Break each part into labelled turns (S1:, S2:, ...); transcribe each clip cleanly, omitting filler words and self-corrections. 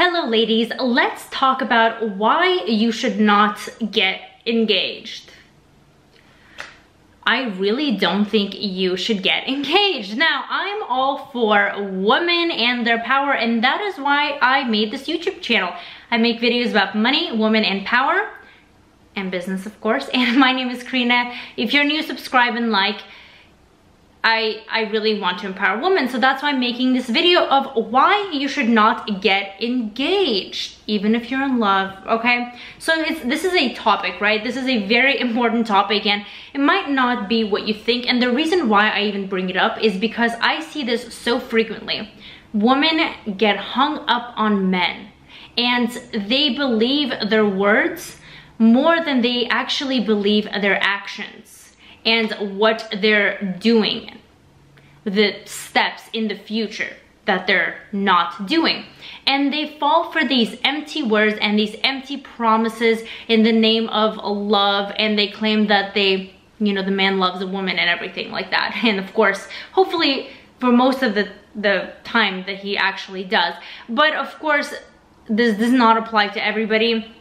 S1: Hello ladies, let's talk about why you should not get engaged. I really don't think you should get engaged. Now, I'm all for women and their power, and that is why I made this YouTube channel. I make videos about money, women, and power, and business, of course. And my name is Karina. If you're new, subscribe and like. I really want to empower women, so that's why I'm making this video of why you should not get engaged, even if you're in love, okay? So this is a topic, right? This is a very important topic, and it might not be what you think, and the reason why I even bring it up is because I see this so frequently. Women get hung up on men, and they believe their words more than they actually believe their actions and what they're doing, the steps in the future that they're not doing. And they fall for these empty words and these empty promises in the name of love, and they claim that they, you know, the man loves a woman and everything like that. And of course, hopefully for most of the time that he actually does. But of course, this does not apply to everybody.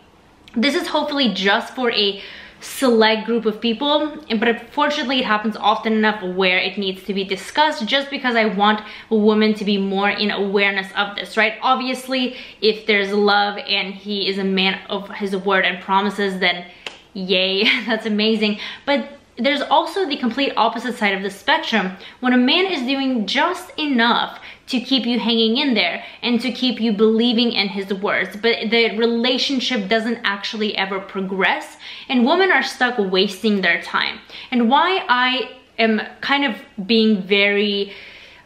S1: This is hopefully just for a select group of people, but unfortunately it happens often enough where it needs to be discussed, just because I want women to be more in awareness of this, right? Obviously, if there's love and he is a man of his word and promises, then yay, that's amazing. But there's also the complete opposite side of the spectrum, when a man is doing just enough to keep you hanging in there and to keep you believing in his words, but the relationship doesn't actually ever progress, and women are stuck wasting their time. And why I am kind of being very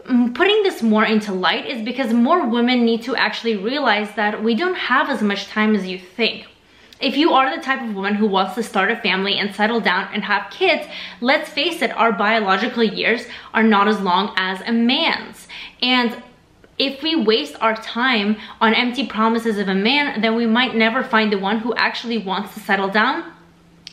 S1: putting this more into light is because more women need to actually realize that we don't have as much time as you think. If you are the type of woman who wants to start a family and settle down and have kids, let's face it, our biological years are not as long as a man's. And if we waste our time on empty promises of a man, then we might never find the one who actually wants to settle down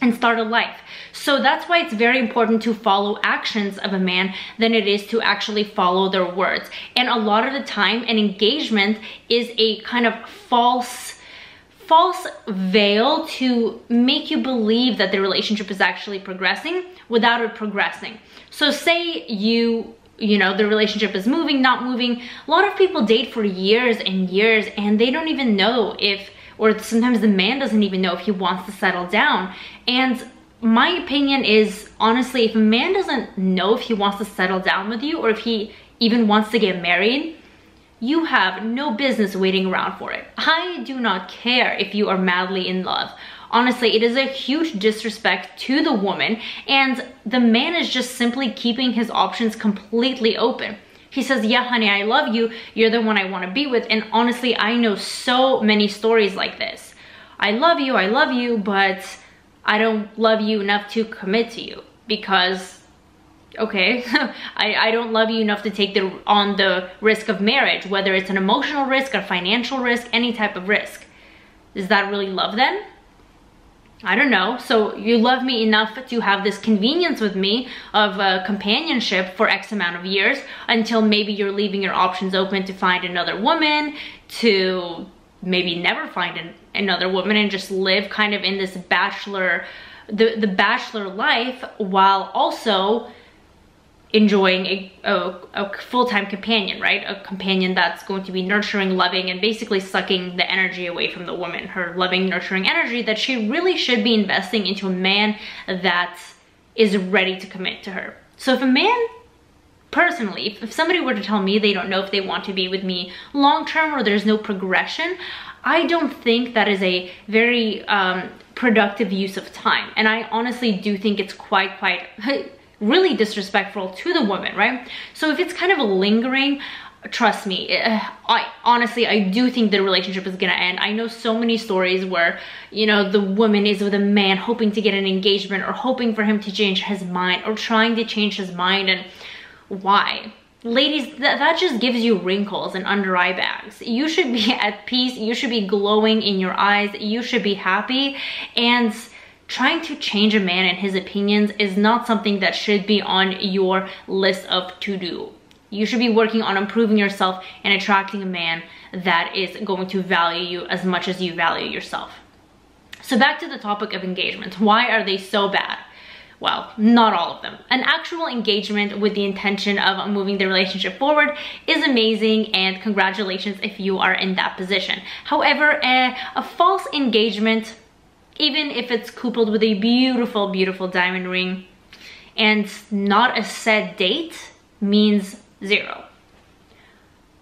S1: and start a life. So that's why it's very important to follow actions of a man than it is to actually follow their words. And a lot of the time, an engagement is a kind of false veil to make you believe that the relationship is actually progressing without it progressing. So say you know, the relationship is moving, not moving. A lot of people date for years and years, and they don't even know if, or sometimes the man doesn't even know if he wants to settle down. And my opinion is, honestly, if a man doesn't know if he wants to settle down with you or if he even wants to get married, you have no business waiting around for it. I do not care if you are madly in love. Honestly, it is a huge disrespect to the woman, and the man is just simply keeping his options completely open. He says, yeah, honey, I love you. You're the one I want to be with. And honestly, I know so many stories like this. I love you, but I don't love you enough to commit to you because, okay, I don't love you enough to take on the risk of marriage, whether it's an emotional risk, a financial risk, any type of risk. Is that really love then? I don't know. So you love me enough to have this convenience with me of companionship for X amount of years until maybe you're leaving your options open to find another woman, to maybe never find another woman and just live kind of in this bachelor, the bachelor life, while also enjoying a full-time companion, right? A companion that's going to be nurturing, loving, and basically sucking the energy away from the woman, her loving, nurturing energy that she really should be investing into a man that is ready to commit to her. So if a man, personally, if somebody were to tell me they don't know if they want to be with me long-term or there's no progression, I don't think that is a very productive use of time. And I honestly do think it's quite really disrespectful to the woman, right? So if it's kind of a lingering, trust me, I do think the relationship is gonna end. I know so many stories where, you know, the woman is with a man hoping to get an engagement or hoping for him to change his mind or trying to change his mind. And why? Ladies, that just gives you wrinkles and under eye bags. You should be at peace. You should be glowing in your eyes. You should be happy. And trying to change a man and his opinions is not something that should be on your list of to-do. You should be working on improving yourself and attracting a man that is going to value you as much as you value yourself. So back to the topic of engagements. Why are they so bad? Well, not all of them. An actual engagement with the intention of moving the relationship forward is amazing, and congratulations if you are in that position. However, a false engagement, even if it's coupled with a beautiful, beautiful diamond ring and not a set date, means zero.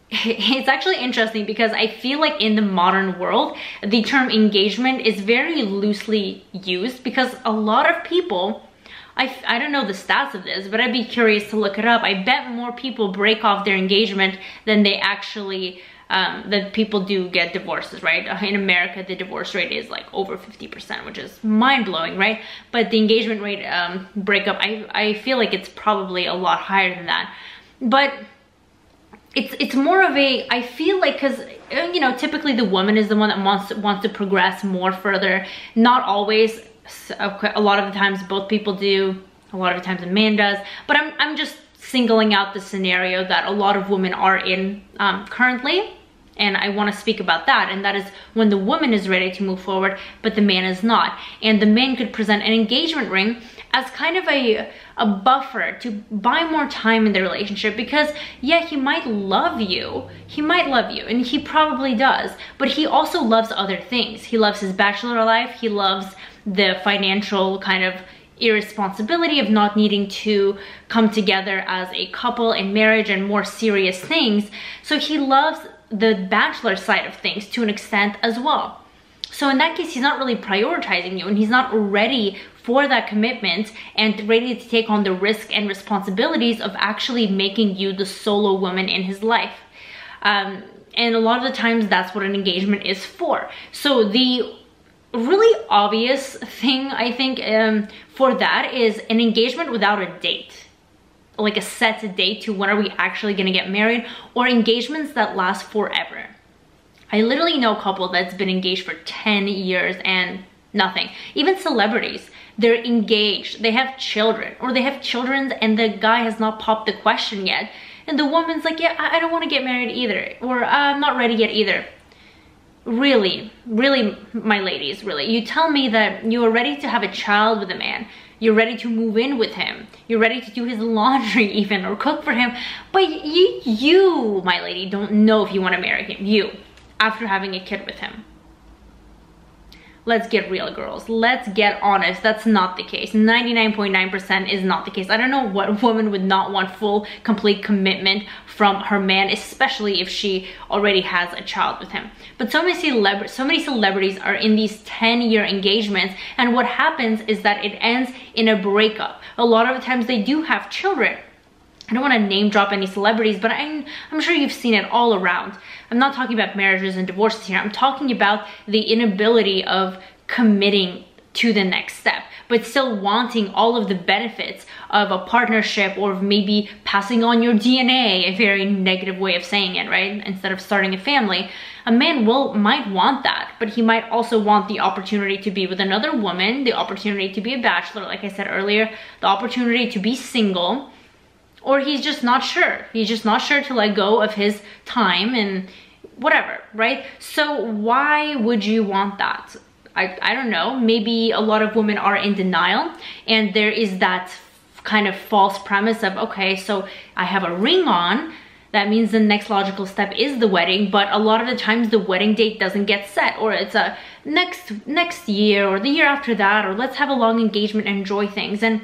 S1: It's actually interesting because I feel like in the modern world, the term engagement is very loosely used because a lot of people, I don't know the stats of this, but I'd be curious to look it up. I bet more people break off their engagement than they actually, that people do get divorces, right? In America, the divorce rate is like over 50%, which is mind-blowing, right? But the engagement rate breakup, I feel like it's probably a lot higher than that. But it's more of a, I feel like, because you know, typically the woman is the one that wants to progress more further. Not always. A lot of the times both people do, a lot of the times a man does, but I'm just singling out the scenario that a lot of women are in currently, and I want to speak about that, and that is when the woman is ready to move forward but the man is not. And the man could present an engagement ring as kind of a buffer to buy more time in the relationship, because yeah, he might love you, and he probably does, but he also loves other things. He loves his bachelor life, he loves the financial kind of irresponsibility of not needing to come together as a couple in marriage and more serious things. So he loves the bachelor side of things to an extent as well. So in that case, he's not really prioritizing you, and he's not ready for that commitment and ready to take on the risk and responsibilities of actually making you the solo woman in his life. And a lot of the times that's what an engagement is for. So the really obvious thing, I think, for that is an engagement without a date, like a set date to when are we actually gonna get married, or engagements that last forever. I literally know a couple that's been engaged for 10 years and nothing. Even celebrities, they're engaged, they have children, or they have children and the guy has not popped the question yet, and the woman's like, yeah, I don't want to get married either, or I'm not ready yet either. Really, my ladies, really, you tell me that you are ready to have a child with a man, you're ready to move in with him, you're ready to do his laundry even, or cook for him, but you, my lady, don't know if you want to marry him, you, after having a kid with him. Let's get real, girls. Let's get honest. That's not the case. 99.9% is not the case. I don't know what woman would not want full, complete commitment from her man, especially if she already has a child with him. But so many celebrities are in these 10-year engagements, and what happens is that it ends in a breakup. A lot of the times they do have children. I don't want to name drop any celebrities, but I'm sure you've seen it all around. I'm not talking about marriages and divorces here. I'm talking about the inability of committing to the next step, but still wanting all of the benefits of a partnership, or maybe passing on your DNA, a very negative way of saying it, right? Instead of starting a family. A man might want that, but he might also want the opportunity to be with another woman, the opportunity to be a bachelor, like I said earlier, the opportunity to be single, or he's just not sure. He's just not sure to let go of his time and whatever, right? So why would you want that? I don't know. Maybe a lot of women are in denial, and there is that kind of false premise of, okay, so I have a ring on, that means the next logical step is the wedding, but a lot of the times the wedding date doesn't get set, or it's a next year or the year after that, or let's have a long engagement and enjoy things. And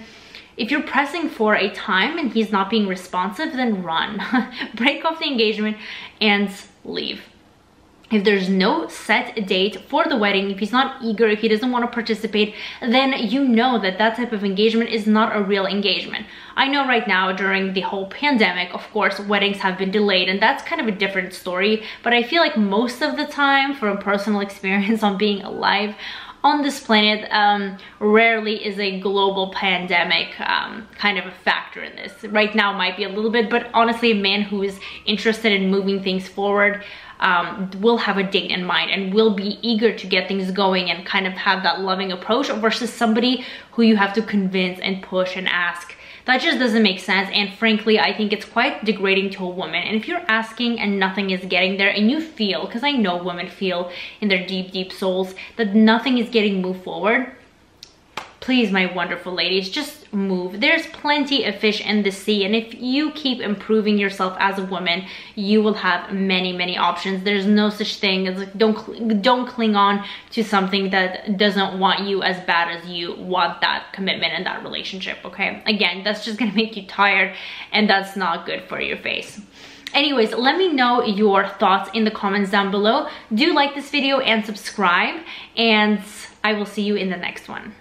S1: if you're pressing for a time and he's not being responsive, then run. Break off the engagement and leave. If there's no set date for the wedding, if he's not eager, if he doesn't want to participate, then you know that that type of engagement is not a real engagement. I know right now during the whole pandemic, of course, weddings have been delayed, and that's kind of a different story, but I feel like most of the time, from personal experience on being alive on this planet, rarely is a global pandemic kind of a factor in this. Right now might be a little bit, but honestly, a man who is interested in moving things forward will have a date in mind and will be eager to get things going and kind of have that loving approach, versus somebody who you have to convince and push and ask That just doesn't make sense, and frankly, I think it's quite degrading to a woman. And if you're asking and nothing is getting there, and you feel, because I know women feel in their deep souls that nothing is getting moved forward, please, my wonderful ladies, just move. There's plenty of fish in the sea, and if you keep improving yourself as a woman, you will have many options. There's no such thing as like, don't cling on to something that doesn't want you as bad as you want that commitment and that relationship, okay? Again, that's just gonna make you tired, and that's not good for your face. Anyways, let me know your thoughts in the comments down below. Do like this video and subscribe, and I will see you in the next one.